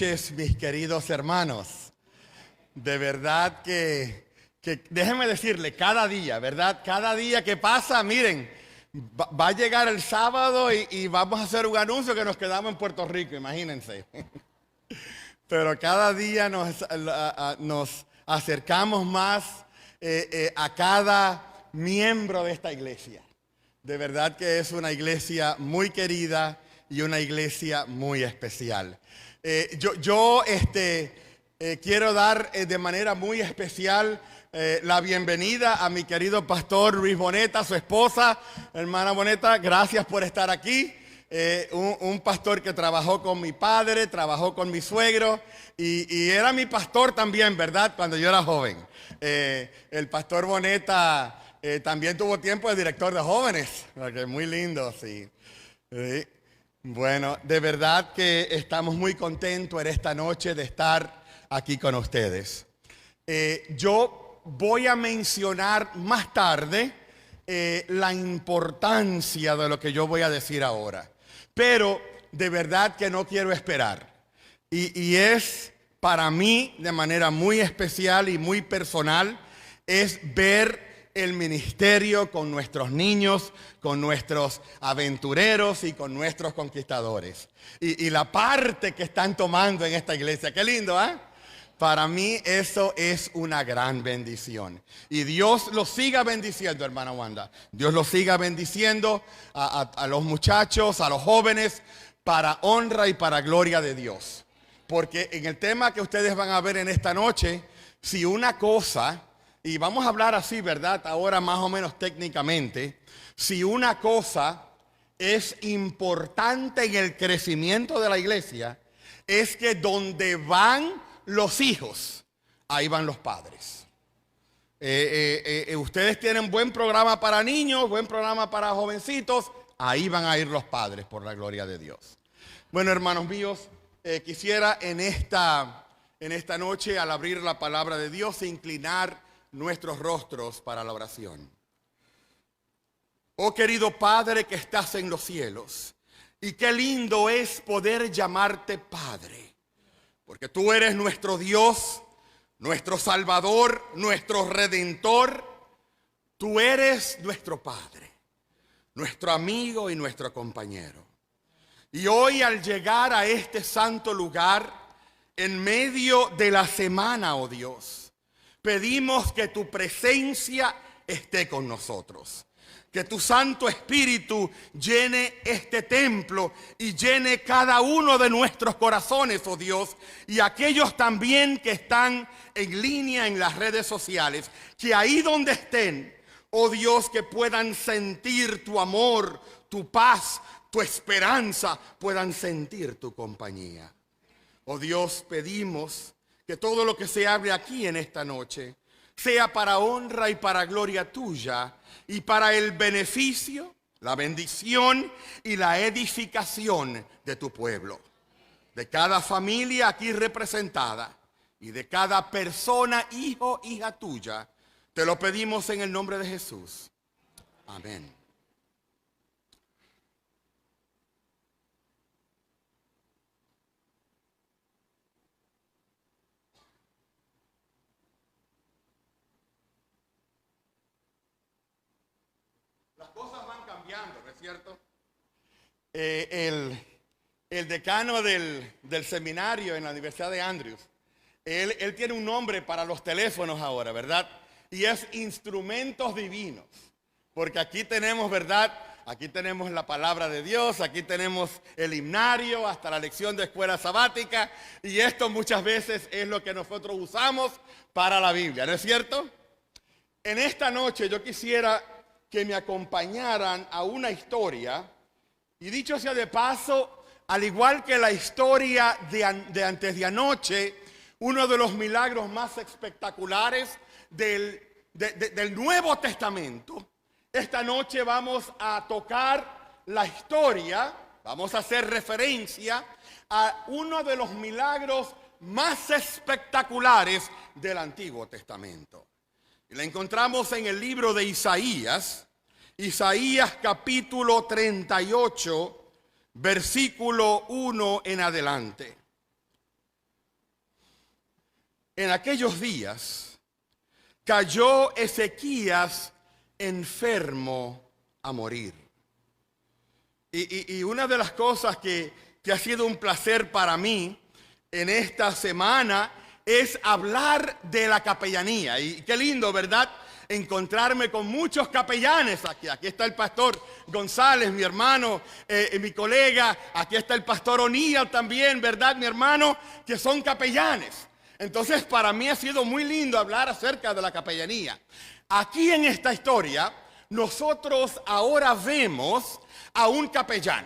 noches, mis queridos hermanos. De verdad que déjenme decirle, cada día, ¿verdad? Cada día que pasa, miren, va a llegar el sábado y vamos a hacer un anuncio que nos quedamos en Puerto Rico, imagínense. Pero cada día nos acercamos más a cada miembro de esta iglesia. De verdad que es una iglesia muy querida y una iglesia muy especial. Quiero dar de manera muy especial la bienvenida a mi querido pastor Luis Boneta, su esposa, hermana Boneta, gracias por estar aquí. Un pastor que trabajó con mi padre, trabajó con mi suegro y era mi pastor también, ¿verdad? Cuando yo era joven. El pastor Boneta también tuvo tiempo de director de jóvenes, que muy lindo, sí. Bueno, de verdad que estamos muy contentos en esta noche de estar aquí con ustedes. Yo voy a mencionar más tarde la importancia de lo que yo voy a decir ahora, pero de verdad que no quiero esperar. Y es para mí de manera muy especial y muy personal, es ver el ministerio con nuestros niños, con nuestros aventureros y con nuestros conquistadores. Y la parte que están tomando en esta iglesia. Qué lindo, ¿eh? Para mí eso es una gran bendición. Y Dios los siga bendiciendo, hermana Wanda. Dios los siga bendiciendo a los muchachos, a los jóvenes, para honra y para gloria de Dios. Porque en el tema que ustedes van a ver en esta noche, si una cosa... Y vamos a hablar así, ¿verdad? Ahora más o menos técnicamente. Si una cosa es importante en el crecimiento de la iglesia, es que donde van los hijos, ahí van los padres. Ustedes tienen buen programa para niños, buen programa para jovencitos, ahí van a ir los padres, por la gloria de Dios. Bueno, hermanos míos, quisiera en esta noche, al abrir la palabra de Dios, inclinar nuestros rostros para la oración. Oh querido Padre que estás en los cielos, y qué lindo es poder llamarte Padre, porque tú eres nuestro Dios, nuestro Salvador, nuestro Redentor. Tú eres nuestro Padre, nuestro amigo y nuestro compañero. Y hoy al llegar a este santo lugar, en medio de la semana, oh Dios, pedimos que tu presencia esté con nosotros. Que tu Santo Espíritu llene este templo y llene cada uno de nuestros corazones, oh Dios. Y aquellos también que están en línea en las redes sociales. Que ahí donde estén, oh Dios, que puedan sentir tu amor, tu paz, tu esperanza. Puedan sentir tu compañía. Oh Dios, pedimos que todo lo que se hable aquí en esta noche sea para honra y para gloria tuya y para el beneficio, la bendición y la edificación de tu pueblo, de cada familia aquí representada y de cada persona, hijo, hija tuya. Te lo pedimos en el nombre de Jesús. Amén. ¿No es cierto? El decano del seminario en la Universidad de Andrews, él tiene un nombre para los teléfonos ahora, ¿verdad? Y es Instrumentos Divinos. Porque aquí tenemos, ¿verdad? Aquí tenemos la palabra de Dios, aquí tenemos el himnario, hasta la lección de escuela sabática. Y esto muchas veces es lo que nosotros usamos para la Biblia, ¿no es cierto? En esta noche yo quisiera que me acompañaran a una historia, y dicho sea de paso, al igual que la historia de antes de anoche, uno de los milagros más espectaculares del Nuevo Testamento, esta noche vamos a tocar la historia, vamos a hacer referencia a uno de los milagros más espectaculares del Antiguo Testamento. Y la encontramos en el libro de Isaías, Isaías capítulo 38, versículo 1 en adelante. en aquellos días cayó Ezequías enfermo a morir. Y una de las cosas que ha sido un placer para mí en esta semana es hablar de la capellanía. Y qué lindo, ¿verdad? Encontrarme con muchos capellanes aquí. Aquí está el pastor González, mi hermano, mi colega. Aquí está el pastor O'Neill también, ¿verdad, mi hermano? Que son capellanes. Entonces, para mí ha sido muy lindo hablar acerca de la capellanía. Aquí en esta historia, nosotros ahora vemos a un capellán.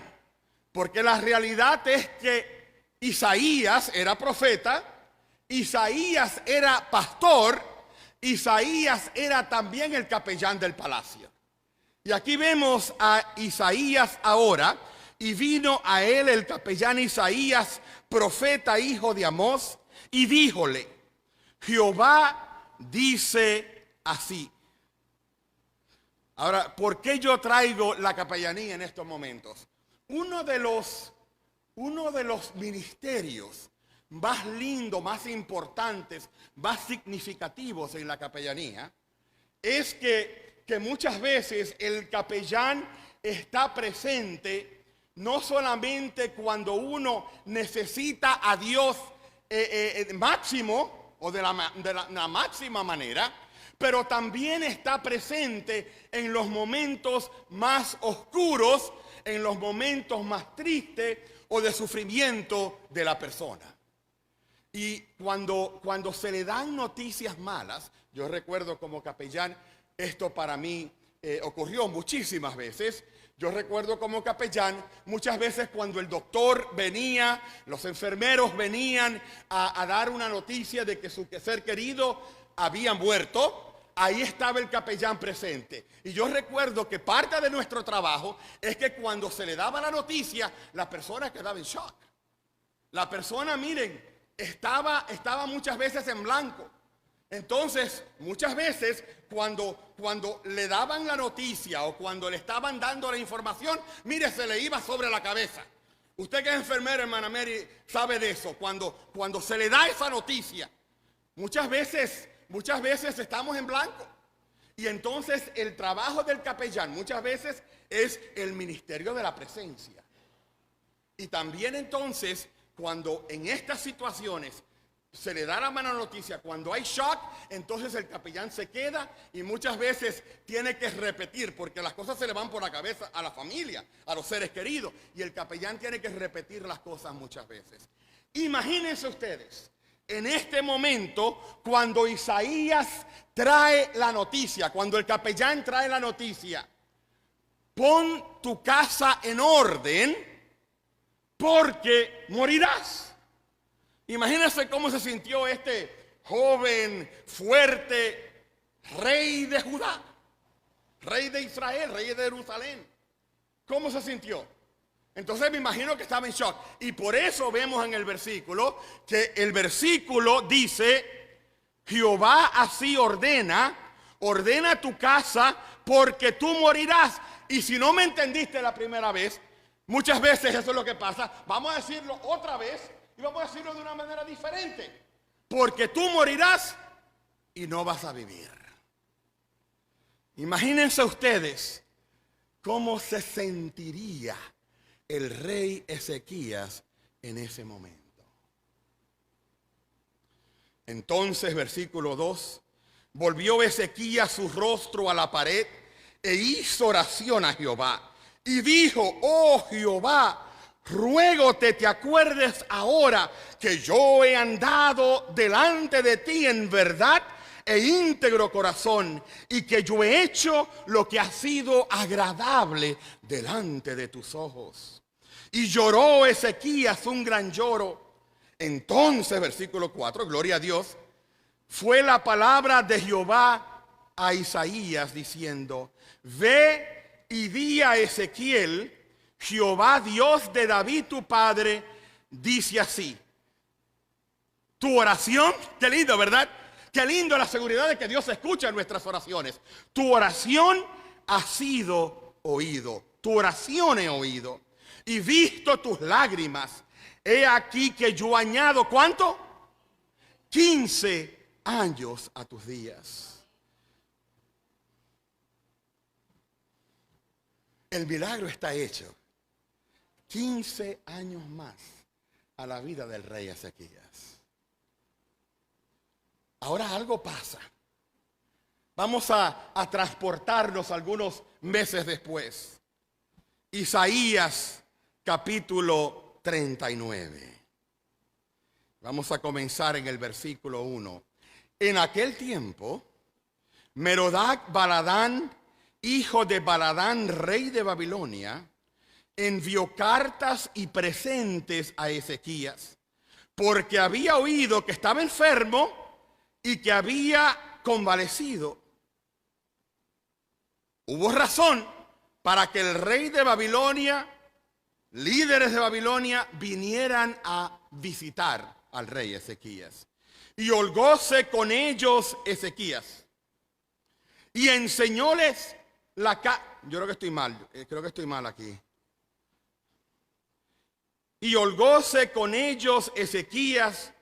Porque la realidad es que Isaías era profeta, Isaías era pastor, Isaías era también el capellán del palacio. Y aquí vemos a Isaías ahora, y vino a él el capellán Isaías, profeta, hijo de Amós, y díjole: Jehová dice así. Ahora, ¿por qué yo traigo la capellanía en estos momentos? Uno de los ministerios más lindos, más importantes, más significativos en la capellanía es que muchas veces el capellán está presente no solamente cuando uno necesita a Dios máximo o de la máxima manera, pero también está presente en los momentos más oscuros, en los momentos más tristes o de sufrimiento de la persona. Y cuando se le dan noticias malas, yo recuerdo como capellán, esto para mí ocurrió muchísimas veces. Yo recuerdo como capellán, muchas veces cuando el doctor venía, los enfermeros venían a dar una noticia de que su ser querido había muerto, ahí estaba el capellán presente. Y yo recuerdo que parte de nuestro trabajo es que cuando se le daba la noticia, la persona quedaba en shock. La persona, miren, estaba muchas veces en blanco. Entonces, muchas veces cuando le daban la noticia o cuando le estaban dando la información, mire, se le iba sobre la cabeza. Usted que es enfermera, hermana Mary, sabe de eso. Cuando se le da esa noticia, muchas veces estamos en blanco. Y entonces el trabajo del capellán muchas veces es el ministerio de la presencia. Y también entonces, cuando en estas situaciones se le da la mala noticia, cuando hay shock, entonces el capellán se queda y muchas veces tiene que repetir, porque las cosas se le van por la cabeza a la familia, a los seres queridos, y el capellán tiene que repetir las cosas muchas veces. Imagínense ustedes, en este momento, cuando Isaías trae la noticia, cuando el capellán trae la noticia: pon tu casa en orden porque morirás. Imagínense cómo se sintió este joven, fuerte, rey de Judá, rey de Israel, rey de Jerusalén. ¿Cómo se sintió? Entonces me imagino que estaba en shock. Y por eso vemos en el versículo, que el versículo dice: Jehová así ordena tu casa porque tú morirás. Y si no me entendiste la primera vez, muchas veces eso es lo que pasa. Vamos a decirlo otra vez y vamos a decirlo de una manera diferente. Porque tú morirás y no vas a vivir. Imagínense ustedes cómo se sentiría el rey Ezequías en ese momento. Entonces, versículo 2, volvió Ezequías su rostro a la pared e hizo oración a Jehová. Y dijo: oh Jehová, ruégote te acuerdes ahora que yo he andado delante de ti en verdad e íntegro corazón, y que yo he hecho lo que ha sido agradable delante de tus ojos. Y lloró Ezequías un gran lloro. Entonces, versículo 4, gloria a Dios, fue la palabra de Jehová a Isaías diciendo: ve y di a Ezequiel: Jehová Dios de David tu padre dice así. Tu oración, qué lindo, ¿verdad? Qué lindo la seguridad de que Dios escucha nuestras oraciones. Tu oración ha sido oído. Tu oración he oído. Y visto tus lágrimas, he aquí que yo añado, ¿cuánto? 15 años a tus días. El milagro está hecho. 15 años más a la vida del rey Ezequías. Ahora algo pasa. Vamos a transportarnos algunos meses después. Isaías capítulo 39. Vamos a comenzar en el versículo 1. En aquel tiempo, Merodach Baladán, hijo de Baladán, rey de Babilonia, envió cartas y presentes a Ezequías, porque había oído que estaba enfermo y que había convalecido. Hubo razón para que el rey de Babilonia, líderes de Babilonia, vinieran a visitar al rey Ezequías. Y holgóse con ellos Ezequías. Y enseñóles yo creo que estoy mal aquí. Y holgóse con ellos Ezequías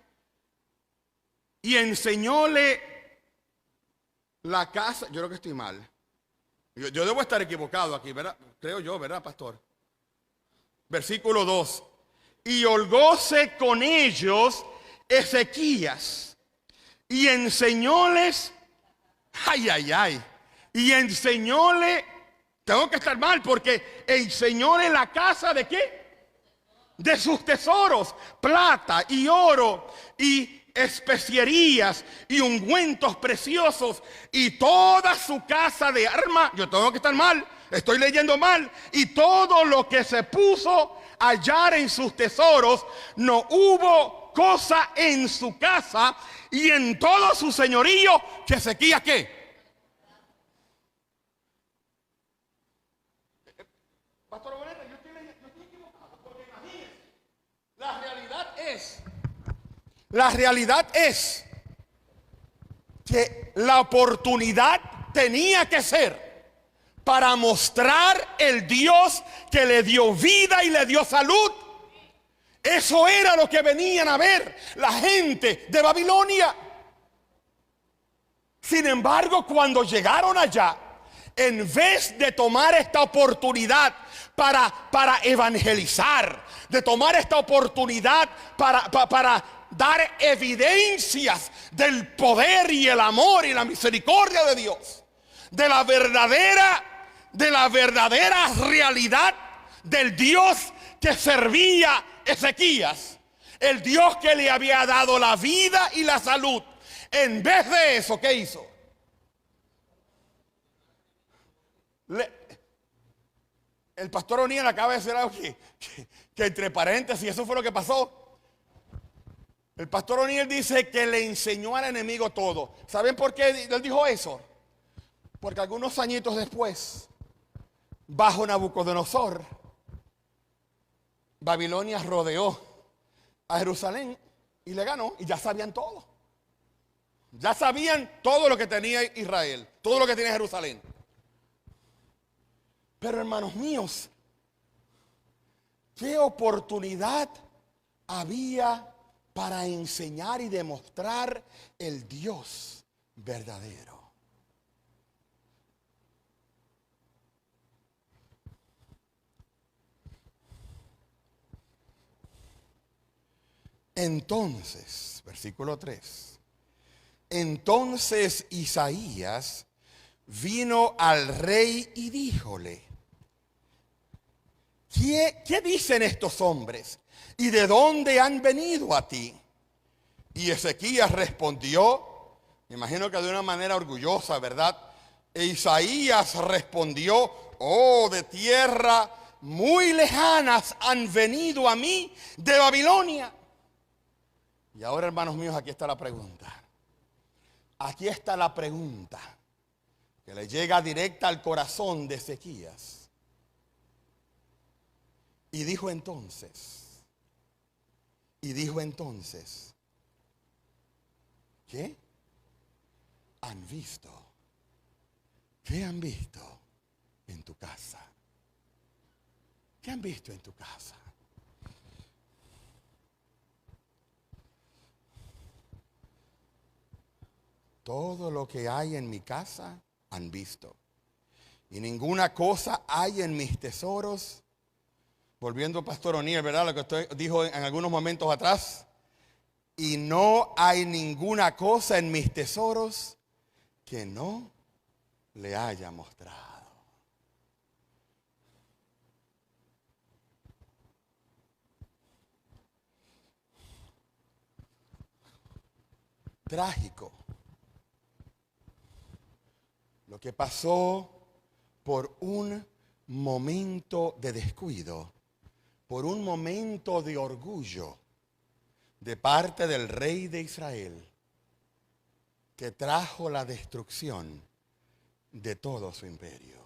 y enseñóle la casa. Yo creo que estoy mal. Yo debo estar equivocado aquí, ¿verdad? Creo yo, ¿verdad, pastor? Versículo 2. Y holgóse con ellos Ezequías y enseñóles, y enseñóle, tengo que estar mal porque enseñóle la casa de ¿qué? De sus tesoros, plata y oro y especierías y ungüentos preciosos y toda su casa de armas. Yo tengo que estar mal, estoy leyendo mal. Y todo lo que se puso a hallar en sus tesoros, no hubo cosa en su casa y en todo su señorío que Ezequías ¿qué? Pastor Boneta, yo estoy equivocado, porque imagínense, la realidad es que la oportunidad tenía que ser para mostrar el Dios que le dio vida y le dio salud. Eso era lo que venían a ver la gente de Babilonia. Sin embargo, cuando llegaron allá, en vez de tomar esta oportunidad para evangelizar, de tomar esta oportunidad para dar evidencias del poder y el amor y la misericordia de Dios, de la verdadera realidad del Dios que servía Ezequías, el Dios que le había dado la vida y la salud. En vez de eso, ¿qué hizo? El pastor O'Neill acaba de decir algo que entre paréntesis, eso fue lo que pasó. El pastor O'Neill dice que le enseñó al enemigo todo. ¿Saben por qué él dijo eso? Porque algunos añitos después, bajo Nabucodonosor, Babilonia rodeó a Jerusalén y le ganó, y ya sabían todo. Ya sabían todo lo que tenía Israel, todo lo que tenía Jerusalén. Pero hermanos míos, ¿qué oportunidad había para enseñar y demostrar el Dios verdadero? Entonces, versículo 3. Entonces Isaías vino al rey y díjole: ¿Qué dicen estos hombres? ¿Y de dónde han venido a ti? Y Ezequías respondió, me imagino que de una manera orgullosa, ¿verdad? E Isaías respondió: oh, de tierra muy lejanas han venido a mí de Babilonia. Y ahora, hermanos míos, aquí está la pregunta. Aquí está la pregunta que le llega directa al corazón de Ezequías. Y dijo entonces, ¿qué han visto? ¿Qué han visto en tu casa? ¿Qué han visto en tu casa? todo lo que hay en mi casa han visto. Y ninguna cosa hay en mis tesoros. Volviendo Pastor O'Neill, ¿verdad? Lo que usted dijo en algunos momentos atrás. Y no hay ninguna cosa en mis tesoros que no le haya mostrado. Trágico lo que pasó por un momento de descuido, por un momento de orgullo de parte del rey de Israel, que trajo la destrucción de todo su imperio.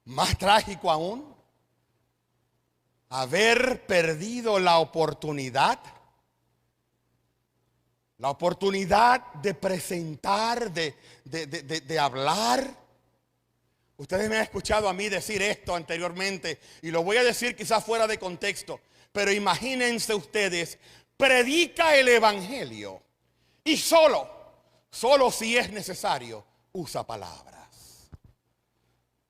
Más trágico aún, haber perdido la oportunidad de presentar, de hablar. Ustedes me han escuchado a mí decir esto anteriormente y lo voy a decir quizás fuera de contexto, pero imagínense ustedes, predica el evangelio y solo si es necesario, usa palabras.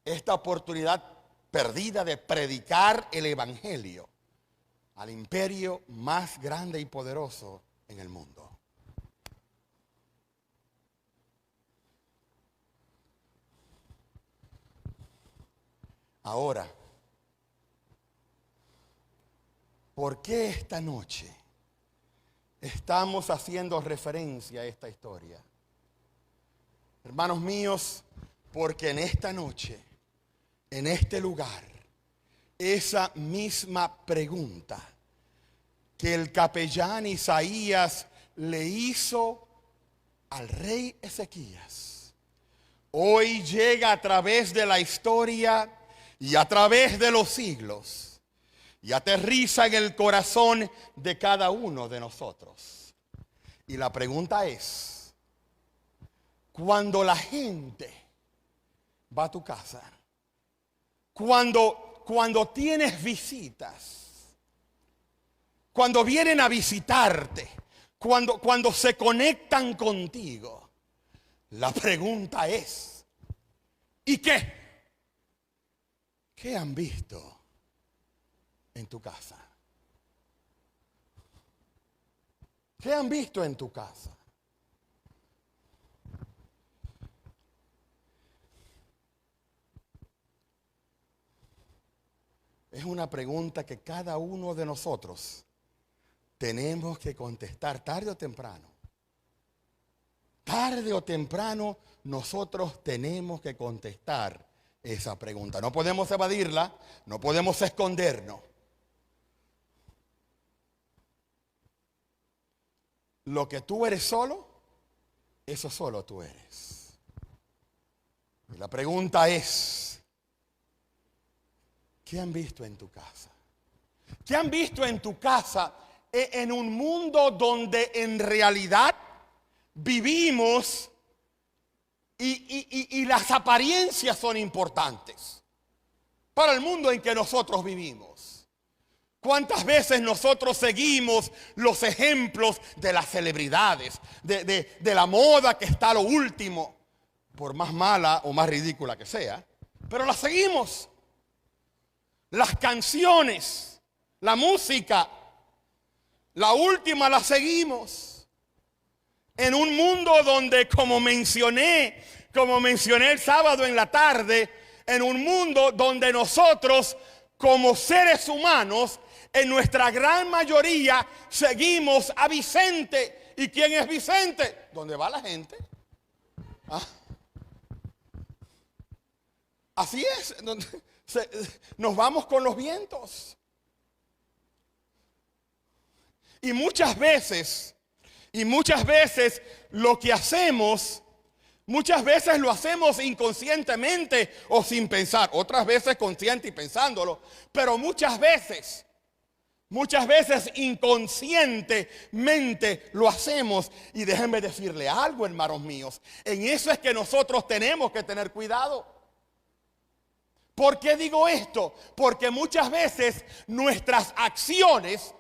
Esta oportunidad perdida de predicar el evangelio al imperio más grande y poderoso en el mundo. Ahora, ¿por qué esta noche estamos haciendo referencia a esta historia? Hermanos míos, porque en esta noche, en este lugar, esa misma pregunta que el capellán Isaías le hizo al rey Ezequías, hoy llega a través de la historia y a través de los siglos y aterriza en el corazón de cada uno de nosotros. Y la pregunta es, cuando la gente va a tu casa, cuando tienes visitas, cuando vienen a visitarte, cuando se conectan contigo, la pregunta es, ¿y qué? ¿Qué han visto en tu casa? ¿Qué han visto en tu casa? Es una pregunta que cada uno de nosotros tenemos que contestar tarde o temprano. Tarde o temprano nosotros tenemos que contestar esa pregunta. No podemos evadirla, no podemos escondernos. Lo que tú eres solo, eso solo tú eres. Y la pregunta es, ¿qué han visto en tu casa? ¿Qué han visto en tu casa en un mundo donde en realidad vivimos y las apariencias son importantes para el mundo en que nosotros vivimos? ¿Cuántas veces nosotros seguimos los ejemplos de las celebridades, de la moda que está a lo último, por más mala o más ridícula que sea, pero la seguimos? Las canciones, la música, la última la seguimos. En un mundo donde, como mencioné el sábado en la tarde, en un mundo donde nosotros, como seres humanos, en nuestra gran mayoría, seguimos a Vicente. ¿Y quién es Vicente? ¿Dónde va la gente? ¿Ah? Así es, nos vamos con los vientos. Y muchas veces lo que hacemos, muchas veces lo hacemos inconscientemente o sin pensar, otras veces consciente y pensándolo, pero muchas veces inconscientemente lo hacemos. Y déjenme decirle algo, hermanos míos, en eso es que nosotros tenemos que tener cuidado. ¿Por qué digo esto? Porque muchas veces nuestras acciones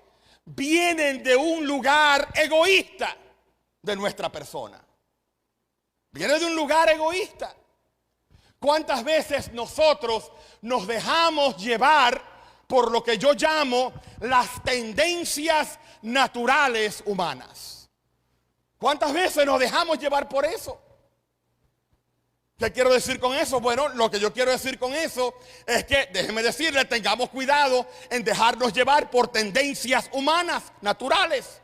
vienen de un lugar egoísta. de nuestra persona. Viene de un lugar egoísta. ¿Cuántas veces nosotros nos dejamos llevar por lo que yo llamo las tendencias naturales humanas? ¿Cuántas veces nos dejamos llevar por eso? ¿Qué quiero decir con eso? Bueno, lo que yo quiero decir con eso es que, déjeme decirle, tengamos cuidado en dejarnos llevar por tendencias humanas, naturales.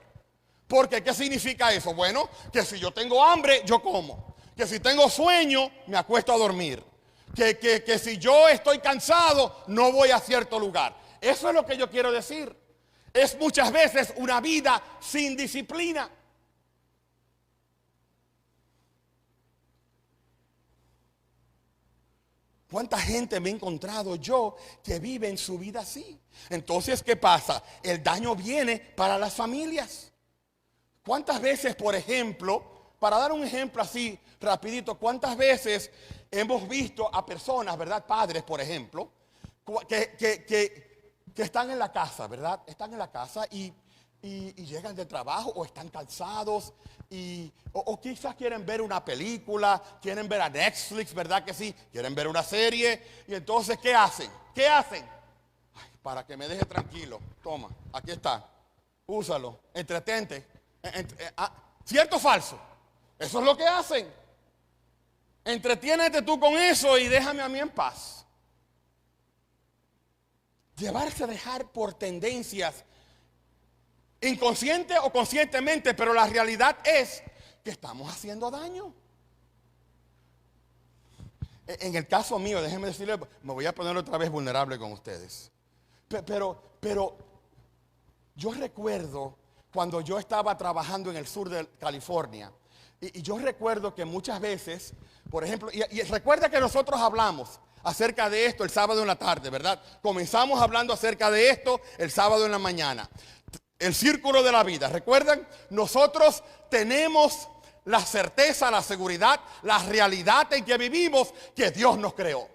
Porque, ¿qué significa eso? Bueno, que si yo tengo hambre, yo como. Que si tengo sueño, me acuesto a dormir. Que si yo estoy cansado, no voy a cierto lugar. Eso es lo que yo quiero decir. Es muchas veces una vida sin disciplina. ¿Cuánta gente me he encontrado yo que vive en su vida así? Entonces, ¿qué pasa? El daño viene para las familias. ¿Cuántas veces, por ejemplo, para dar un ejemplo así rapidito, cuántas veces hemos visto a personas, ¿verdad? Padres, por ejemplo, que están en la casa, ¿verdad? Están en la casa y llegan de trabajo o están cansados o quizás quieren ver una película, quieren ver a Netflix, ¿verdad que sí? Quieren ver una serie y entonces ¿qué hacen? ¿Qué hacen? Ay, para que me deje tranquilo, toma, aquí está, úsalo, entretente. ¿Cierto o falso? Eso es lo que hacen. Entretiénete tú con eso y déjame a mí en paz. Llevarse a dejar por tendencias inconsciente o conscientemente, pero la realidad es que estamos haciendo daño. En el caso mío, déjenme decirle, me voy a poner otra vez vulnerable con ustedes. Pero yo recuerdo cuando yo estaba trabajando en el sur de California, y yo recuerdo que muchas veces, por ejemplo, y recuerda que nosotros hablamos acerca de esto el sábado en la tarde, ¿verdad? Comenzamos hablando acerca de esto el sábado en la mañana. El círculo de la vida. ¿Recuerdan? Nosotros tenemos la certeza, la seguridad, la realidad en que vivimos, que Dios nos creó.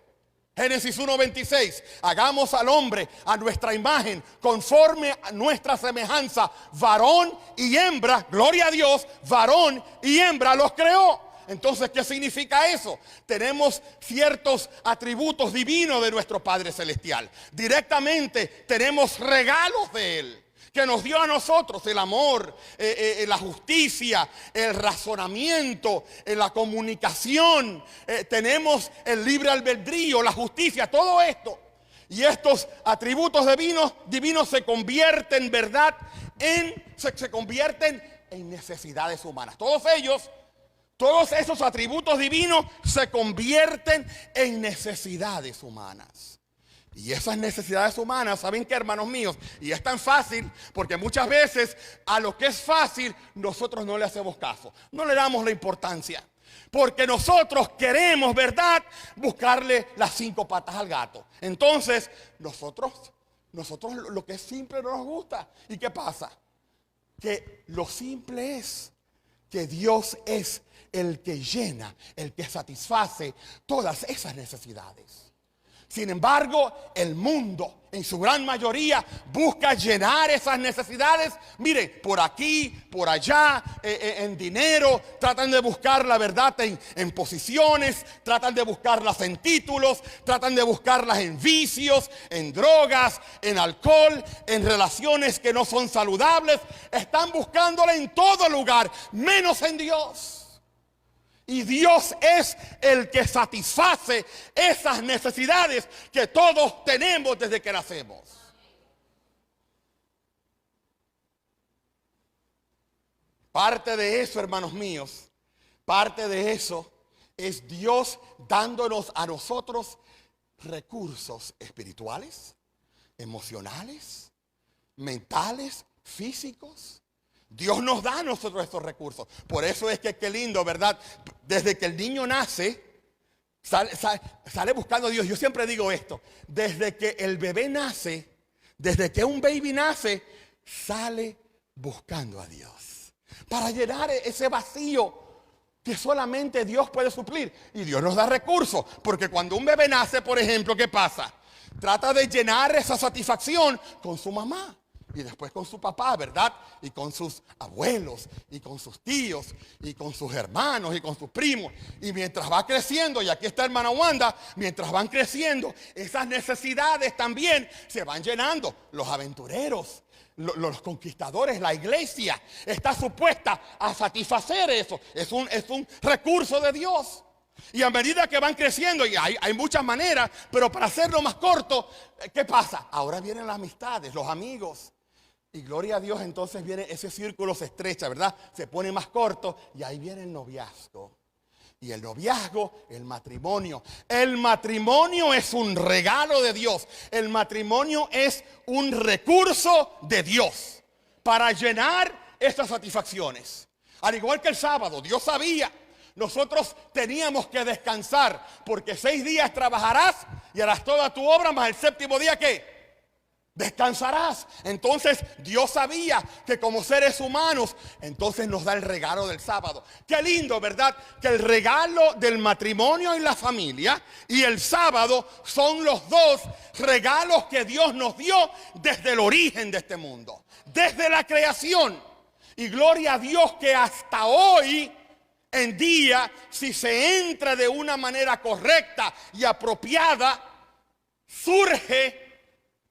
Génesis 1:26. Hagamos al hombre a nuestra imagen, conforme a nuestra semejanza. Varón y hembra, gloria a Dios, varón y hembra los creó. Entonces, ¿qué significa eso? Tenemos ciertos atributos divinos de nuestro Padre Celestial. Directamente tenemos regalos de Él, que nos dio a nosotros: el amor, la justicia, el razonamiento, la comunicación. Tenemos el libre albedrío, la justicia, todo esto. Y estos atributos divinos se convierten, ¿verdad? Se convierten en necesidades humanas. Todos esos atributos divinos se convierten en necesidades humanas. Y esas necesidades humanas, ¿saben qué, hermanos míos? Y es tan fácil, porque muchas veces a lo que es fácil nosotros no le hacemos caso, no le damos la importancia, porque nosotros queremos, ¿verdad?, buscarle las 5 patas al gato. Entonces nosotros lo que es simple no nos gusta. ¿Y qué pasa? Que lo simple es que Dios es el que llena, el que satisface todas esas necesidades. Sin embargo, el mundo en su gran mayoría busca llenar esas necesidades. Mire, por aquí, por allá, en dinero, tratan de buscar la verdad en posiciones, tratan de buscarlas en títulos, tratan de buscarlas en vicios, en drogas, en alcohol, en relaciones que no son saludables. Están buscándola en todo lugar, menos en Dios. Y Dios es el que satisface esas necesidades que todos tenemos desde que nacemos. Parte de eso, hermanos míos, parte de eso es Dios dándonos a nosotros recursos espirituales, emocionales, mentales, físicos. Dios nos da a nosotros estos recursos. Por eso es que qué lindo, ¿verdad? Desde que el niño nace, sale buscando a Dios. Yo siempre digo esto: desde que el bebé nace, desde que un baby nace, sale buscando a Dios para llenar ese vacío que solamente Dios puede suplir. Y Dios nos da recursos, porque cuando un bebé nace, por ejemplo, ¿qué pasa? Trata de llenar esa satisfacción con su mamá. y después con su papá, ¿verdad? Y con sus abuelos, y con sus tíos, y con sus hermanos, y con sus primos. Y mientras va creciendo, y aquí está hermana Wanda, mientras van creciendo, esas necesidades también se van llenando. Los aventureros, los conquistadores, la iglesia está supuesta a satisfacer eso. Es un recurso de Dios. Y a medida que van creciendo, y hay muchas maneras, pero para hacerlo más corto, ¿qué pasa? Ahora vienen las amistades, los amigos. Y gloria a Dios, entonces viene ese círculo, se estrecha, ¿verdad? Se pone más corto y ahí viene el noviazgo. Y el noviazgo, el matrimonio. El matrimonio es un regalo de Dios. El matrimonio es un recurso de Dios para llenar estas satisfacciones. Al igual que el sábado, Dios sabía. Nosotros teníamos que descansar, porque 6 días trabajarás y harás toda tu obra, más el séptimo día, ¿qué? Descansarás. Entonces Dios sabía que como seres humanos, entonces nos da el regalo del sábado. Qué lindo, ¿verdad? Que el regalo del matrimonio y la familia y el sábado son los dos regalos que Dios nos dio desde el origen de este mundo, desde la creación. Y gloria a Dios que hasta hoy en día, si se entra de una manera correcta y apropiada, surge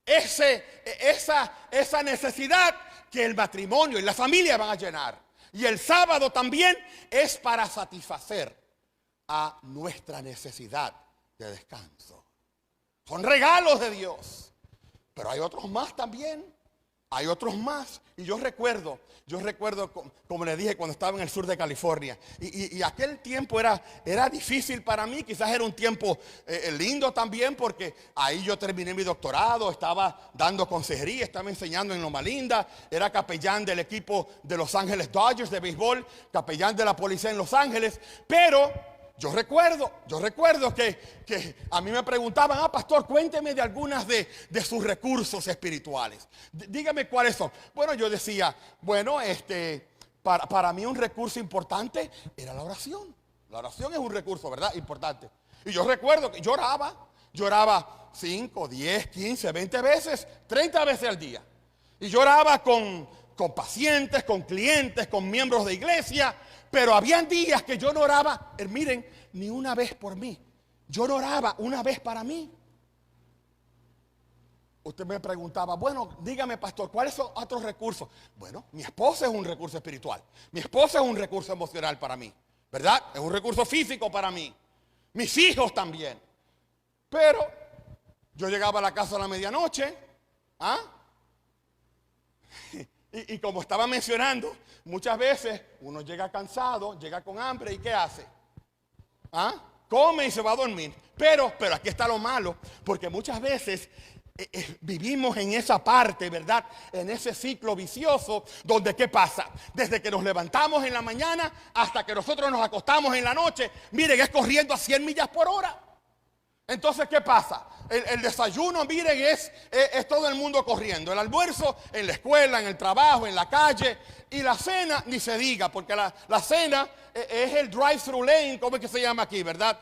esa necesidad que el matrimonio y la familia van a llenar. Y el sábado también es para satisfacer a nuestra necesidad de descanso. Son regalos de Dios. Pero hay otros más también. Hay otros más. Y yo recuerdo, como le dije, cuando estaba en el sur de California. Y aquel tiempo era difícil para mí. Quizás era un tiempo lindo también, porque ahí yo terminé mi doctorado, estaba dando consejería, estaba enseñando en Loma Linda. Era capellán del equipo de Los Ángeles Dodgers de béisbol, capellán de la policía en Los Ángeles. Pero yo recuerdo que a mí me preguntaban, pastor, cuénteme de algunas de sus recursos espirituales. Dígame cuáles son. Bueno, yo decía, bueno, para mí un recurso importante era la oración. La oración es un recurso, ¿verdad? Importante. Y yo recuerdo que lloraba 5, 10, 15, 20 veces, 30 veces al día. Y lloraba con pacientes, con clientes, con miembros de iglesia. Pero habían días que yo no oraba, miren, ni una vez por mí. Yo no oraba una vez para mí. Usted me preguntaba, bueno, dígame, pastor, ¿cuáles son otros recursos? Bueno, mi esposa es un recurso espiritual. Mi esposa es un recurso emocional para mí, ¿verdad? Es un recurso físico para mí. Mis hijos también. Pero yo llegaba a la casa a la medianoche, Y como estaba mencionando, muchas veces uno llega cansado, llega con hambre, ¿y qué hace? Come y se va a dormir. Pero aquí está lo malo, porque muchas veces vivimos en esa parte, ¿verdad? En ese ciclo vicioso, donde ¿qué pasa? Desde que nos levantamos en la mañana hasta que nosotros nos acostamos en la noche, miren, es corriendo a 100 millas por hora. Entonces, ¿qué pasa? El desayuno, miren, es todo el mundo corriendo. El almuerzo en la escuela, en el trabajo, en la calle. Y la cena, ni se diga, porque la cena es el drive-thru lane, ¿cómo es que se llama aquí, verdad?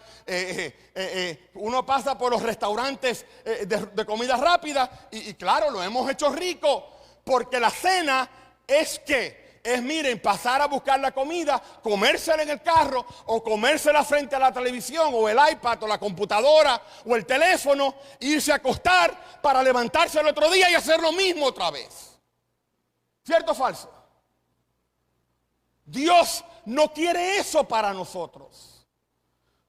Uno pasa por los restaurantes de comida rápida y claro, lo hemos hecho rico, porque la cena es ¿qué? Miren, pasar a buscar la comida, comérsela en el carro o comérsela frente a la televisión o el iPad o la computadora o el teléfono, irse a acostar para levantarse el otro día y hacer lo mismo otra vez. ¿Cierto o falso? Dios no quiere eso para nosotros.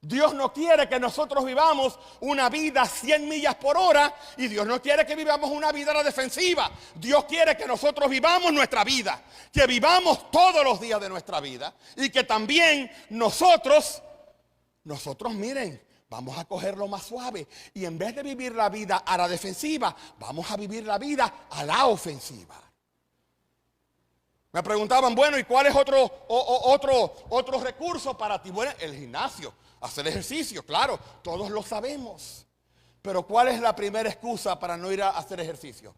Dios no quiere que nosotros vivamos una vida a 100 millas por hora y Dios no quiere que vivamos una vida a la defensiva. Dios quiere que nosotros vivamos nuestra vida, que vivamos todos los días de nuestra vida y que también nosotros miren, vamos a cogerlo más suave y en vez de vivir la vida a la defensiva, vamos a vivir la vida a la ofensiva. Me preguntaban, bueno, ¿y cuál es otro recurso para ti? Bueno, el gimnasio. Hacer ejercicio, claro, todos lo sabemos. Pero ¿cuál es la primera excusa para no ir a hacer ejercicio?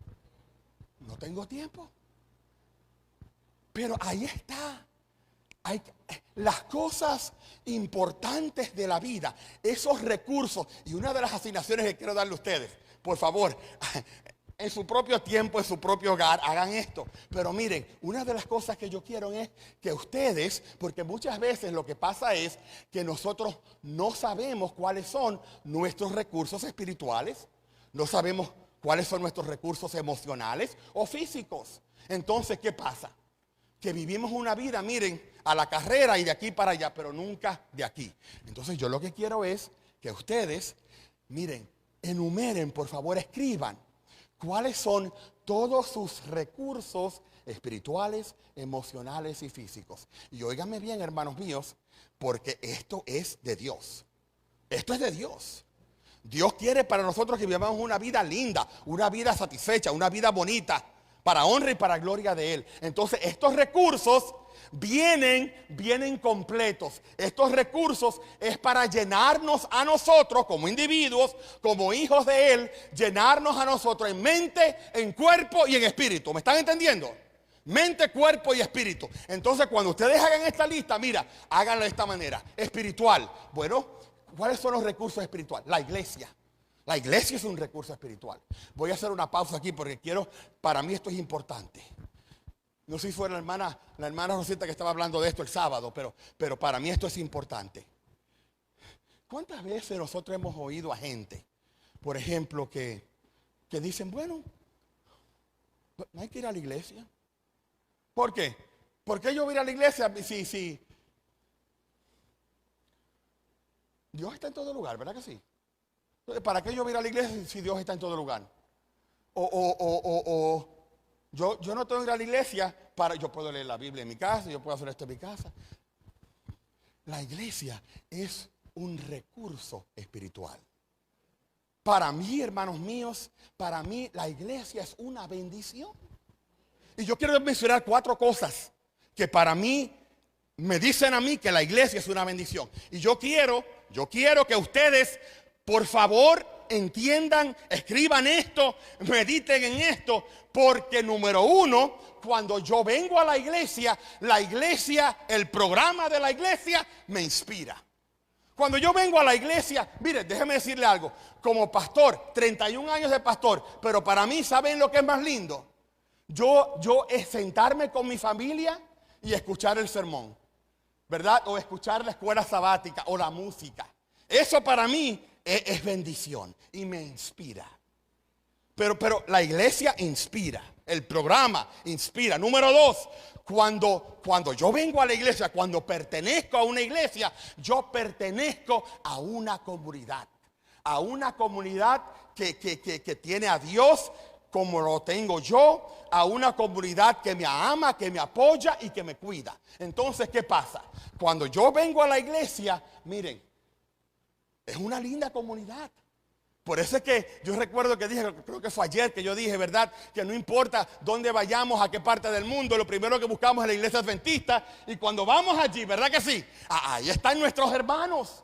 No tengo tiempo. Pero ahí está. Las cosas importantes de la vida, esos recursos. Y una de las asignaciones que quiero darle a ustedes, por favor, en su propio tiempo, en su propio hogar, hagan esto. Pero miren, una de las cosas que yo quiero es que ustedes, porque muchas veces lo que pasa es que nosotros no sabemos cuáles son nuestros recursos espirituales, no sabemos cuáles son nuestros recursos emocionales o físicos. Entonces, ¿qué pasa? Que vivimos una vida, miren, a la carrera y de aquí para allá, pero nunca de aquí. Entonces, yo lo que quiero es que ustedes, miren, enumeren, por favor, escriban cuáles son todos sus recursos espirituales, emocionales y físicos. Y óiganme bien, hermanos míos, porque esto es de Dios. Esto es de Dios. Dios quiere para nosotros que vivamos una vida linda, una vida satisfecha, una vida bonita, para honra y para gloria de Él. Entonces, estos recursos vienen completos. Estos recursos es para llenarnos a nosotros como individuos, como hijos de Él, llenarnos a nosotros en mente, en cuerpo y en espíritu. ¿Me están entendiendo? Mente, cuerpo y espíritu. Entonces, cuando ustedes hagan esta lista, mira, háganlo de esta manera. Espiritual. Bueno, ¿cuáles son los recursos espirituales? La iglesia. La iglesia es un recurso espiritual. Voy a hacer una pausa aquí porque para mí esto es importante. No sé si fue la hermana Rosita que estaba hablando de esto el sábado, pero para mí esto es importante. ¿Cuántas veces nosotros hemos oído a gente, por ejemplo, que dicen, bueno, no hay que ir a la iglesia? ¿Por qué? ¿Por qué yo voy a ir a la iglesia si Dios está en todo lugar, ¿verdad que sí? ¿Para qué yo voy a ir a la iglesia si Dios está en todo lugar? Yo no tengo que ir a la iglesia yo puedo leer la Biblia en mi casa, yo puedo hacer esto en mi casa. La iglesia es un recurso espiritual. Para mí, hermanos míos, para mí la iglesia es una bendición. Y yo quiero mencionar 4 cosas que para mí me dicen a mí que la iglesia es una bendición. Y yo quiero que ustedes, por favor, entiendan, escriban esto, mediten en esto, porque número 1, cuando yo vengo a la iglesia, el programa de la iglesia me inspira. Cuando yo vengo a la iglesia, mire, déjeme decirle algo, como pastor, 31 años de pastor, pero para mí, ¿saben lo que es más lindo? Yo es sentarme con mi familia y escuchar el sermón, ¿verdad? O escuchar la escuela sabática o la música. Eso para mí es bendición y me inspira. Pero la iglesia inspira, el programa inspira. Número 2, cuando yo vengo a la iglesia, cuando pertenezco a una iglesia, yo pertenezco a una comunidad. A una comunidad que tiene a Dios como lo tengo yo, a una comunidad que me ama, que me apoya y que me cuida. Entonces, ¿qué pasa? Cuando yo vengo a la iglesia, miren, es una linda comunidad. Por eso es que yo recuerdo que dije, creo que fue ayer que yo dije, ¿verdad? Que no importa dónde vayamos, a qué parte del mundo, lo primero que buscamos es la iglesia adventista. Y cuando vamos allí, ¿verdad que sí? Ahí están nuestros hermanos.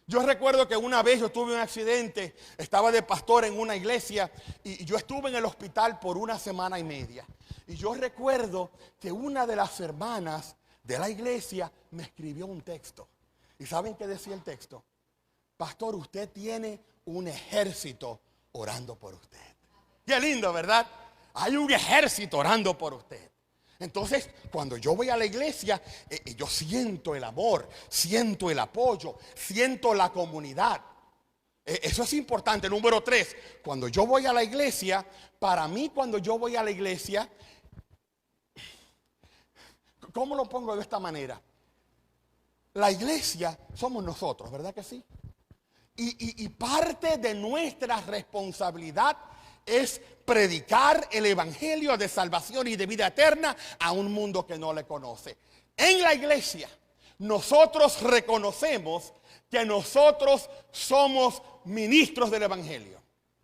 Yo recuerdo que una vez yo tuve un accidente, estaba de pastor en una iglesia y yo estuve en el hospital por 1 semana y media. Y yo recuerdo que una de las hermanas de la iglesia me escribió un texto. ¿Y saben qué decía el texto? Pastor, usted tiene un ejército orando por usted. Qué lindo, ¿verdad? Hay un ejército orando por usted. Entonces, cuando yo voy a la iglesia, yo siento el amor, siento el apoyo, siento la comunidad. Eso es importante. Número 3, cuando yo voy a la iglesia, para mí cuando yo voy a la iglesia, ¿cómo lo pongo de esta manera? La iglesia somos nosotros, ¿verdad que sí? Y parte de nuestra responsabilidad es predicar el evangelio de salvación y de vida eterna a un mundo que no le conoce. En la iglesia, nosotros reconocemos que nosotros somos ministros del evangelio.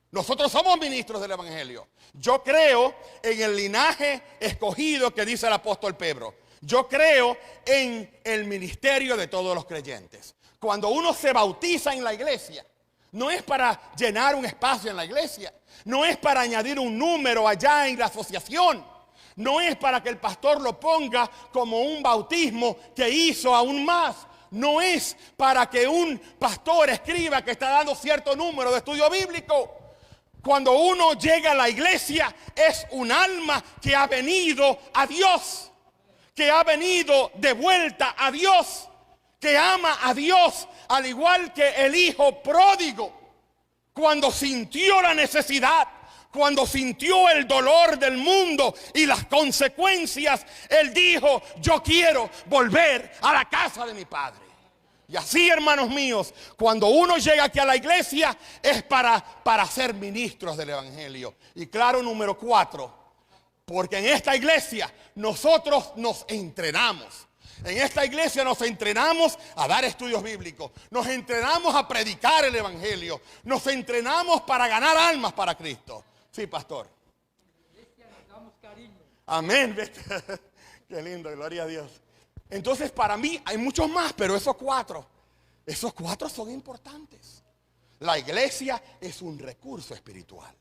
Nosotros somos ministros del evangelio. Yo creo en el linaje escogido que dice el apóstol Pedro. Yo creo en el ministerio de todos los creyentes. Cuando uno se bautiza en la iglesia, no es para llenar un espacio en la iglesia, no es para añadir un número allá en la asociación, no es para que el pastor lo ponga como un bautismo que hizo aún más, no es para que un pastor escriba que está dando cierto número de estudio bíblico. Cuando uno llega a la iglesia, es un alma que ha venido a Dios, que ha venido de vuelta a Dios, que ama a Dios, al igual que el hijo pródigo. Cuando sintió la necesidad, cuando sintió el dolor del mundo y las consecuencias, él dijo: yo quiero volver a la casa de mi padre. Y así, hermanos míos, cuando uno llega aquí a la iglesia es para ser ministros del evangelio. Y claro, número 4, porque en esta iglesia nosotros nos entrenamos. En esta iglesia nos entrenamos a dar estudios bíblicos. Nos entrenamos a predicar el evangelio. Nos entrenamos para ganar almas para Cristo. Sí, pastor. Amén. Qué lindo, gloria a Dios. Entonces, para mí hay muchos más, pero esos 4 son importantes. La iglesia es un recurso espiritual.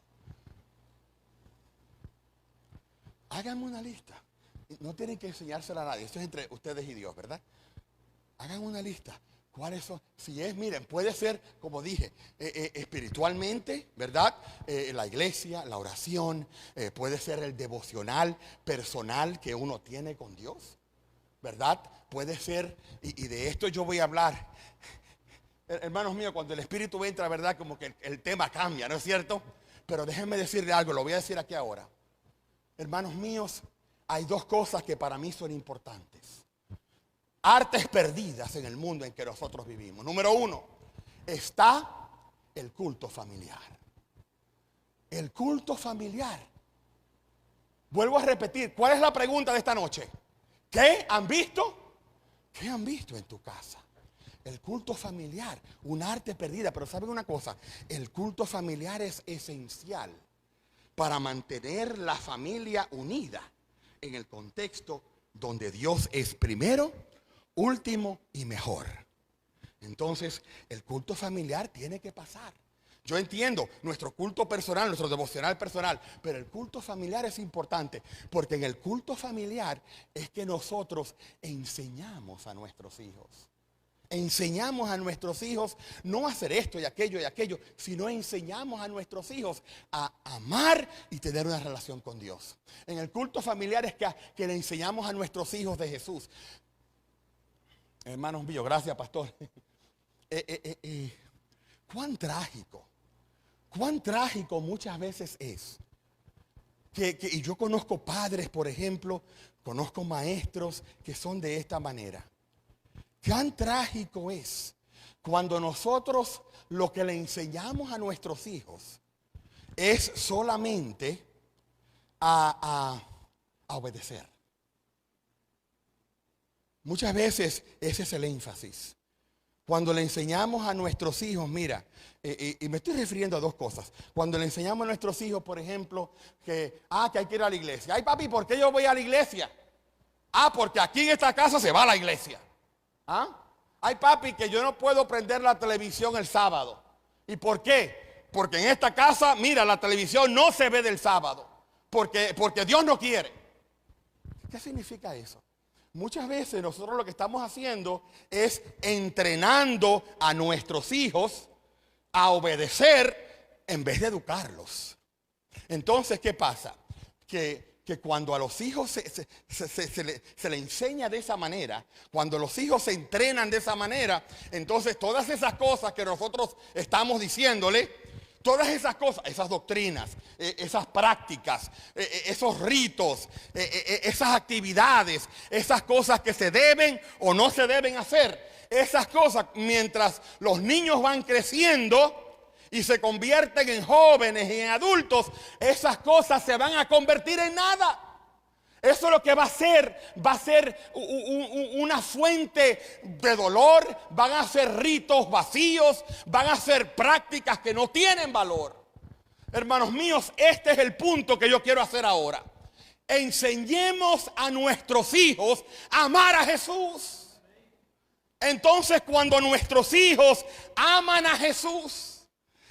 Háganme una lista. No tienen que enseñársela a nadie. Esto es entre ustedes y Dios, ¿verdad? Hagan una lista. ¿Cuáles son? Si es, miren, puede ser, como dije, espiritualmente, ¿verdad? La iglesia, la oración, puede ser el devocional personal que uno tiene con Dios, ¿verdad? Puede ser, y de esto yo voy a hablar. Hermanos míos, cuando el Espíritu entra, ¿verdad? Como que el tema cambia, ¿no es cierto? Pero déjenme decirle algo, lo voy a decir aquí ahora. Hermanos míos, hay 2 cosas que para mí son importantes. Artes perdidas en el mundo en que nosotros vivimos. Número 1, está el culto familiar. El culto familiar. Vuelvo a repetir, ¿cuál es la pregunta de esta noche? ¿Qué han visto? ¿Qué han visto en tu casa? El culto familiar, un arte perdida. Pero ¿saben una cosa? El culto familiar es esencial para mantener la familia unida en el contexto donde Dios es primero, último y mejor. Entonces, el culto familiar tiene que pasar. Yo entiendo nuestro culto personal, nuestro devocional personal, pero el culto familiar es importante, porque en el culto familiar es que nosotros enseñamos a nuestros hijos. Enseñamos a nuestros hijos no a hacer esto y aquello, sino enseñamos a nuestros hijos a amar y tener una relación con Dios. En el culto familiar es que le enseñamos a nuestros hijos de Jesús. Hermanos míos, gracias, pastor. Cuán trágico muchas veces es y yo conozco padres, por ejemplo, conozco maestros que son de esta manera. Cuán trágico es cuando nosotros lo que le enseñamos a nuestros hijos es solamente a obedecer. Muchas veces ese es el énfasis. Cuando le enseñamos a nuestros hijos, mira, y me estoy refiriendo a 2 cosas. Cuando le enseñamos a nuestros hijos, por ejemplo, que hay que ir a la iglesia. Ay, papi, ¿por qué yo voy a la iglesia? Porque aquí en esta casa se va a la iglesia. Ay, papi, que yo no puedo prender la televisión el sábado. ¿Y por qué? Porque en esta casa, mira, la televisión no se ve del sábado. Porque Dios no quiere. ¿Qué significa eso? Muchas veces nosotros lo que estamos haciendo es entrenando a nuestros hijos a obedecer en vez de educarlos. Entonces, ¿qué pasa? Que cuando a los hijos se le enseña de esa manera, cuando los hijos se entrenan de esa manera, entonces todas esas cosas que nosotros estamos diciéndole, todas esas cosas, esas doctrinas, esas prácticas, esos ritos, esas actividades, esas cosas que se deben o no se deben hacer, esas cosas mientras los niños van creciendo y se convierten en jóvenes y en adultos, esas cosas se van a convertir en nada. Eso lo que va a ser una fuente de dolor, van a ser ritos vacíos, van a ser prácticas que no tienen valor. Hermanos míos, este es el punto que yo quiero hacer ahora. Enseñemos a nuestros hijos a amar a Jesús. Entonces, cuando nuestros hijos aman a Jesús,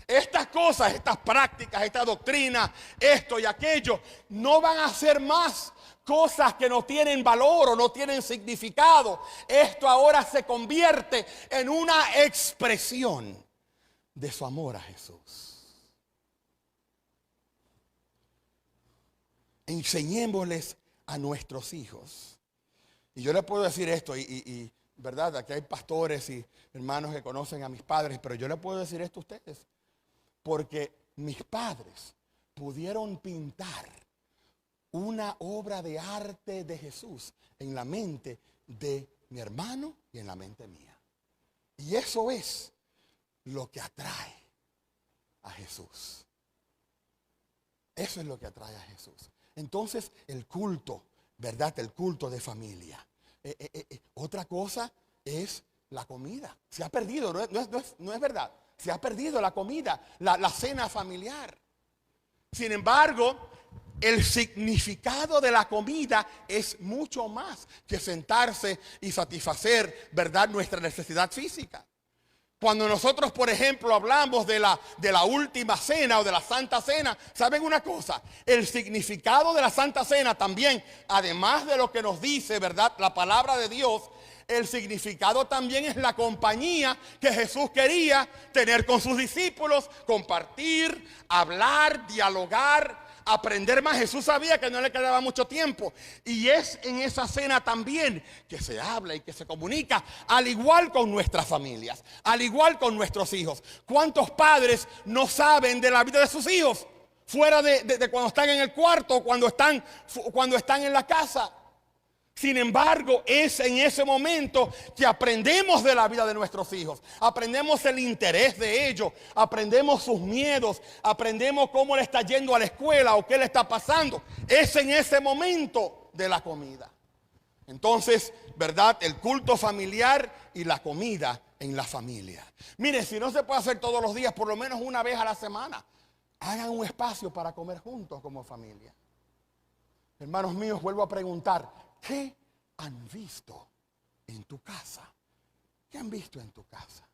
estas cosas, estas prácticas, esta doctrina, esto y aquello, no van a ser más cosas que no tienen valor o no tienen significado. Esto ahora se convierte en una expresión de su amor a Jesús. enseñémosles a nuestros hijos. Y yo les puedo decir esto, verdad, aquí hay pastores y hermanos que conocen a mis padres, pero yo les puedo decir esto a ustedes, porque mis padres pudieron pintar una obra de arte de Jesús en la mente de mi hermano y en la mente mía. Y eso es lo que atrae a Jesús. Eso es lo que atrae a Jesús. Entonces, el culto, ¿verdad? El culto de familia. Otra cosa es la comida. Se ha perdido, no es verdad. Se ha perdido la comida, la cena familiar. Sin embargo, el significado de la comida es mucho más que sentarse y satisfacer, ¿verdad?, nuestra necesidad física. Cuando nosotros, por ejemplo, hablamos de la última cena o de la Santa Cena, ¿saben una cosa? El significado de la Santa Cena también, además de lo que nos dice, ¿verdad?, la palabra de Dios, el significado también es la compañía que Jesús quería tener con sus discípulos, compartir, hablar, dialogar, aprender más. Jesús sabía que no le quedaba mucho tiempo. Y es en esa cena también que se habla y que se comunica, al igual con nuestras familias, al igual con nuestros hijos. ¿Cuántos padres no saben de la vida de sus hijos? Fuera de cuando están en el cuarto, cuando están en la casa. Sin embargo, es en ese momento que aprendemos de la vida de nuestros hijos. Aprendemos el interés de ellos. Aprendemos sus miedos. Aprendemos cómo le está yendo a la escuela o qué le está pasando. Es en ese momento de la comida. Entonces, ¿verdad? El culto familiar y la comida en la familia. Mire, si no se puede hacer todos los días, por lo menos una vez a la semana, hagan un espacio para comer juntos como familia. Hermanos míos, vuelvo a preguntar. ¿Qué han visto en tu casa? ¿Qué han visto en tu casa?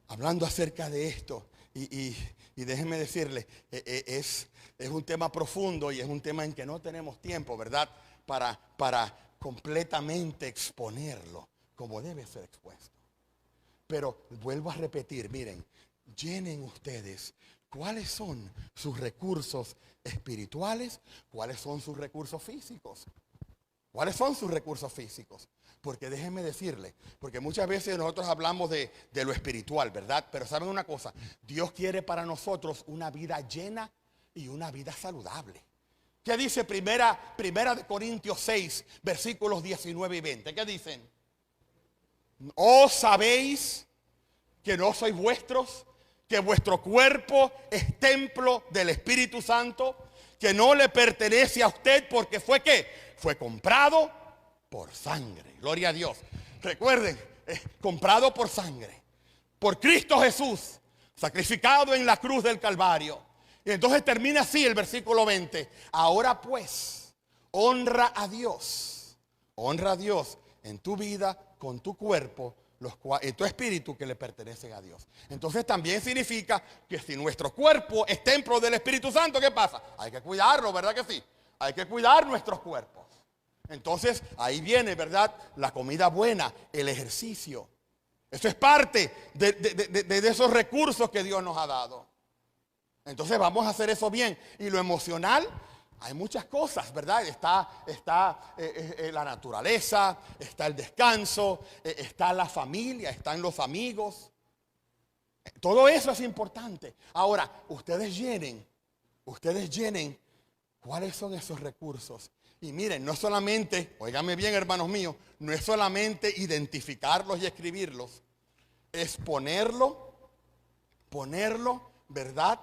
Hablando acerca de esto, y déjenme decirles, es un tema profundo y es un tema en que no tenemos tiempo, ¿verdad? Para completamente exponerlo como debe ser expuesto. Pero vuelvo a repetir, miren, llenen ustedes cuáles son sus recursos espirituales, cuáles son sus recursos físicos. ¿Cuáles son sus recursos físicos? Porque déjenme decirle, porque muchas veces nosotros hablamos de lo espiritual, ¿verdad? Pero ¿saben una cosa? Dios quiere para nosotros una vida llena y una vida saludable. ¿Qué dice primera de Corintios 6, versículos 19 y 20? ¿Qué dicen? ¿O sabéis que no sois vuestros, que vuestro cuerpo es templo del Espíritu Santo, que no le pertenece a usted porque fue ¿qué? Fue comprado por sangre? Gloria a Dios. Recuerden, comprado por sangre, por Cristo Jesús, sacrificado en la cruz del Calvario. Y entonces termina así el versículo 20. Ahora pues, honra a Dios en tu vida, con tu cuerpo, tu espíritu que le pertenecen a Dios. Entonces también significa que si nuestro cuerpo es templo del Espíritu Santo, ¿qué pasa? Hay que cuidarlo, ¿verdad que sí? Hay que cuidar nuestros cuerpos. Entonces ahí viene, ¿verdad? La comida buena, el ejercicio. Eso es parte de esos recursos que Dios nos ha dado. Entonces vamos a hacer eso bien. Y lo emocional, hay muchas cosas, ¿verdad? Está la naturaleza, está el descanso, está la familia, están los amigos. Todo eso es importante. Ahora, ustedes llenen cuáles son esos recursos. Y miren, no solamente, óigame bien, hermanos míos, no es solamente identificarlos y escribirlos, es ponerlo, ¿verdad?,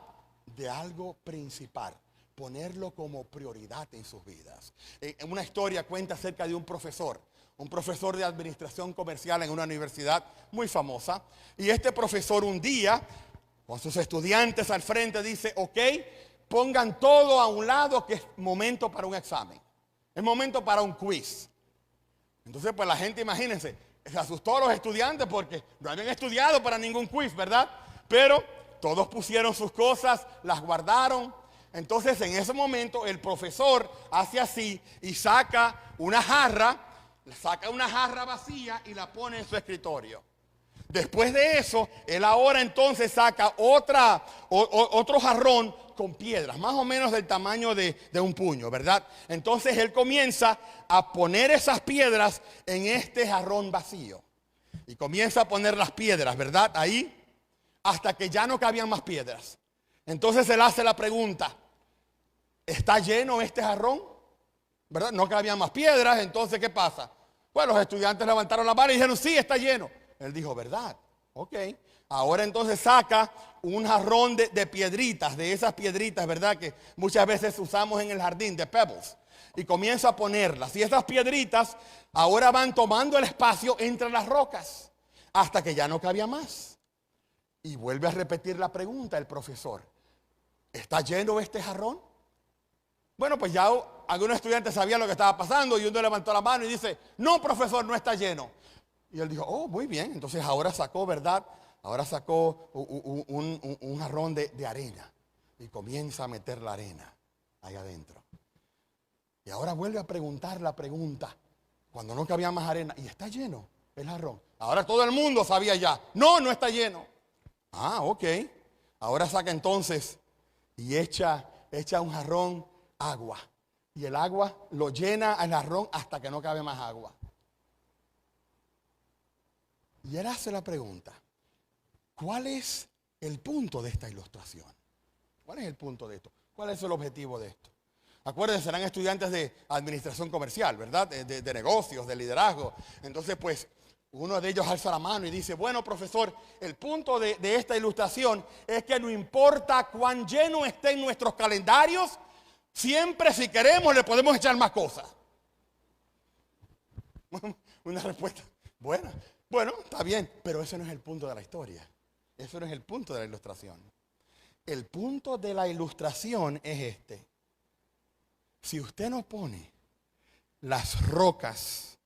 de algo principal. Ponerlo como prioridad en sus vidas. Una historia cuenta acerca de un profesor de administración comercial en una universidad muy famosa. Y este profesor un día, con sus estudiantes al frente, dice, ok, pongan todo a un lado que es momento para un examen. Es momento para un quiz. Entonces, pues la gente, imagínense, se asustó a los estudiantes porque no habían estudiado para ningún quiz, ¿verdad? Pero todos pusieron sus cosas, las guardaron. Entonces en ese momento el profesor hace así y saca una jarra vacía y la pone en su escritorio. Después de eso, él ahora entonces saca otro jarrón con piedras, más o menos del tamaño de un puño, ¿verdad? Entonces él comienza a poner esas piedras en este jarrón vacío. Y comienza a poner las piedras, ¿verdad? Ahí, hasta que ya no cabían más piedras. Entonces él hace la pregunta, ¿está lleno este jarrón? ¿Verdad? No cabían más piedras, entonces ¿qué pasa? Bueno, los estudiantes levantaron la mano y dijeron, sí, está lleno. Él dijo, ¿verdad? Ok. Ahora entonces saca un jarrón de piedritas, de esas piedritas, ¿verdad? Que muchas veces usamos en el jardín, de pebbles. Y comienza a ponerlas. Y esas piedritas ahora van tomando el espacio entre las rocas, hasta que ya no cabía más. Y vuelve a repetir la pregunta el profesor. ¿Está lleno este jarrón? Bueno, pues ya algunos estudiantes sabían lo que estaba pasando y uno levantó la mano y dice, no, profesor, no está lleno. Y él dijo, oh, muy bien. Entonces ahora sacó, ¿verdad? Ahora sacó un jarrón de arena y comienza a meter la arena ahí adentro. Y ahora vuelve a preguntar la pregunta, cuando no cabía más arena, ¿y está lleno el jarrón? Ahora todo el mundo sabía ya, no, no está lleno. Ah, ok. Ahora saca entonces y echa un jarrón agua. Y el agua lo llena al jarrón hasta que no cabe más agua. Y él hace la pregunta, ¿cuál es el punto de esta ilustración? ¿Cuál es el punto de esto? ¿Cuál es el objetivo de esto? Acuérdense, serán estudiantes de administración comercial, ¿verdad? De negocios, de liderazgo. Entonces, pues, uno de ellos alza la mano y dice, bueno, profesor, el punto de esta ilustración es que no importa cuán lleno estén nuestros calendarios, siempre si queremos le podemos echar más cosas. Una respuesta buena. Bueno, está bien, pero ese no es el punto de la historia. Eso no es el punto de la ilustración. El punto de la ilustración es este. Si usted no pone las rocas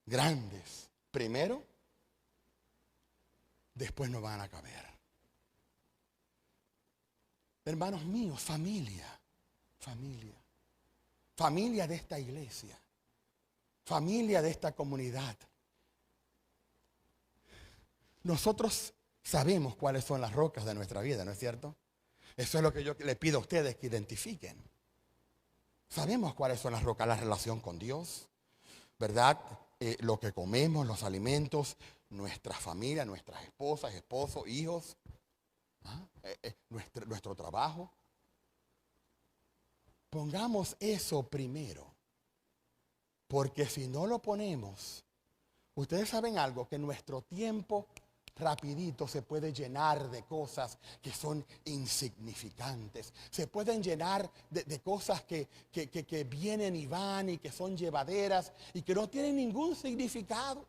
grandes primero, después no van a caber. Hermanos míos, familia de esta iglesia, familia de esta comunidad. Nosotros sabemos cuáles son las rocas de nuestra vida, ¿no es cierto? Eso es lo que yo le pido a ustedes que identifiquen. Sabemos cuáles son las rocas, la relación con Dios, ¿verdad? Lo que comemos, los alimentos, nuestra familia, nuestras esposas, esposos, hijos, nuestro trabajo. Pongamos eso primero, porque si no lo ponemos, ustedes saben algo, que nuestro tiempo rapidito se puede llenar de cosas que son insignificantes. Se pueden llenar de cosas que vienen y van y que son llevaderas y que no tienen ningún significado.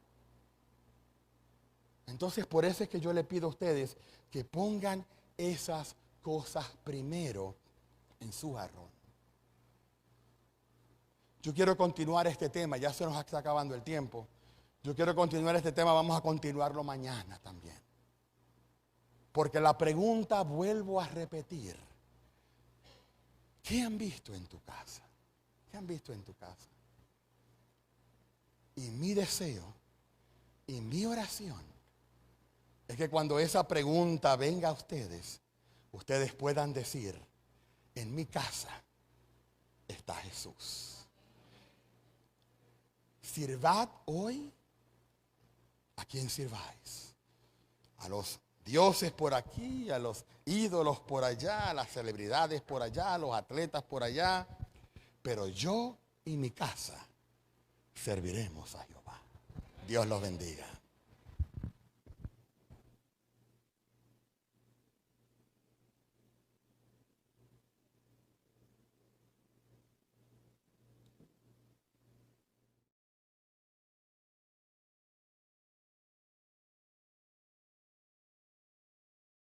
Entonces, por eso es que yo le pido a ustedes que pongan esas cosas primero en su jarrón. Yo quiero continuar este tema, ya se nos está acabando el tiempo. Yo quiero continuar este tema, vamos a continuarlo mañana también. Porque la pregunta, vuelvo a repetir, ¿qué han visto en tu casa? ¿Qué han visto en tu casa? Y mi deseo y mi oración es que cuando esa pregunta venga a ustedes, ustedes puedan decir, en mi casa está Jesús. Sirvad hoy. ¿A quién sirváis? A los dioses por aquí, a los ídolos por allá, a las celebridades por allá, a los atletas por allá. Pero yo y mi casa serviremos a Jehová. Dios los bendiga.